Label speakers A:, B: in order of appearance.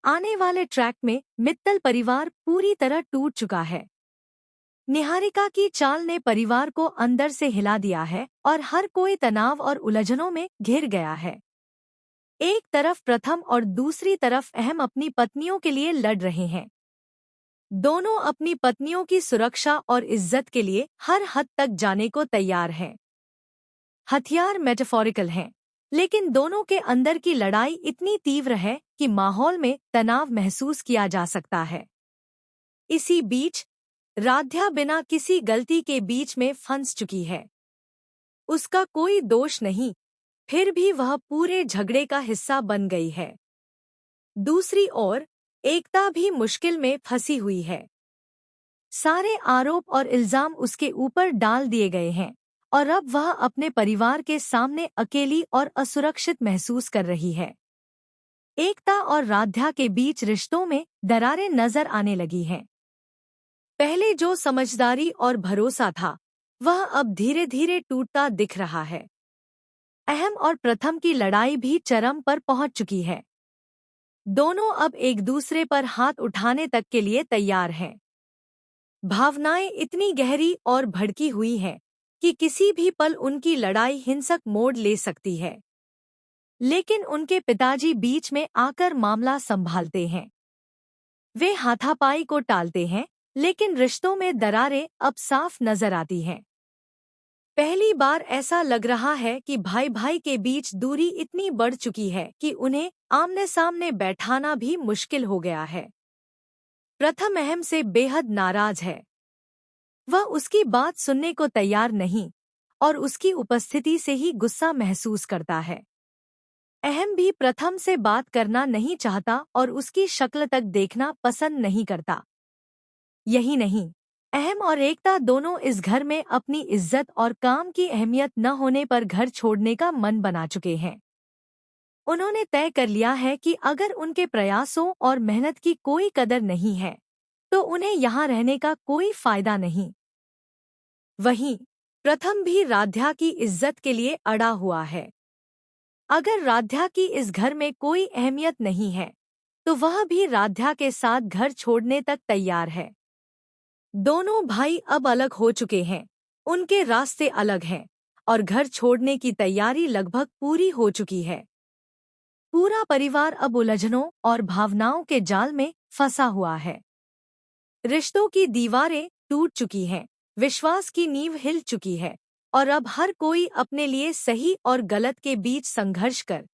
A: आने वाले ट्रैक में मित्तल परिवार पूरी तरह टूट चुका है। निहारिका की चाल ने परिवार को अंदर से हिला दिया है और हर कोई तनाव और उलझनों में घिर गया है। एक तरफ प्रथम और दूसरी तरफ अहम अपनी पत्नियों के लिए लड़ रहे हैं। दोनों अपनी पत्नियों की सुरक्षा और इज्जत के लिए हर हद तक जाने को तैयार हैं। हथियार मेटाफोरिकल हैं, लेकिन दोनों के अंदर की लड़ाई इतनी तीव्र है कि माहौल में तनाव महसूस किया जा सकता है। इसी बीच राध्या बिना किसी गलती के बीच में फंस चुकी है। उसका कोई दोष नहीं, फिर भी वह पूरे झगड़े का हिस्सा बन गई है। दूसरी ओर एकता भी मुश्किल में फंसी हुई है। सारे आरोप और इल्जाम उसके ऊपर डाल दिए गए हैं और अब वह अपने परिवार के सामने अकेली और असुरक्षित महसूस कर रही है। एकता और राध्या के बीच रिश्तों में दरारें नजर आने लगी हैं। पहले जो समझदारी और भरोसा था, वह अब धीरे धीरे टूटता दिख रहा है। अहम और प्रथम की लड़ाई भी चरम पर पहुंच चुकी है। दोनों अब एक दूसरे पर हाथ उठाने तक के लिए तैयार हैं। भावनाएं इतनी गहरी और भड़की हुई हैं कि किसी भी पल उनकी लड़ाई हिंसक मोड़ ले सकती है। लेकिन उनके पिताजी बीच में आकर मामला संभालते हैं। वे हाथापाई को टालते हैं, लेकिन रिश्तों में दरारें अब साफ नजर आती हैं। पहली बार ऐसा लग रहा है कि भाई भाई के बीच दूरी इतनी बढ़ चुकी है कि उन्हें आमने सामने बैठाना भी मुश्किल हो गया है। प्रथम अहम से बेहद नाराज है। वह उसकी बात सुनने को तैयार नहीं और उसकी उपस्थिति से ही गुस्सा महसूस करता है। अहम भी प्रथम से बात करना नहीं चाहता और उसकी शक्ल तक देखना पसंद नहीं करता। यही नहीं, अहम और एकता दोनों इस घर में अपनी इज्जत और काम की अहमियत न होने पर घर छोड़ने का मन बना चुके हैं। उन्होंने तय कर लिया है कि अगर उनके प्रयासों और मेहनत की कोई कदर नहीं है, तो उन्हें यहाँ रहने का कोई फायदा नहीं। वहीं प्रथम भी राध्या की इज्जत के लिए अड़ा हुआ है। अगर राध्या की इस घर में कोई अहमियत नहीं है, तो वह भी राध्या के साथ घर छोड़ने तक तैयार है। दोनों भाई अब अलग हो चुके हैं, उनके रास्ते अलग हैं और घर छोड़ने की तैयारी लगभग पूरी हो चुकी है। पूरा परिवार अब उलझनों और भावनाओं के जाल में फंसा हुआ है। रिश्तों की दीवारें टूट चुकी हैं, विश्वास की नींव हिल चुकी है और अब हर कोई अपने लिए सही और गलत के बीच संघर्ष कर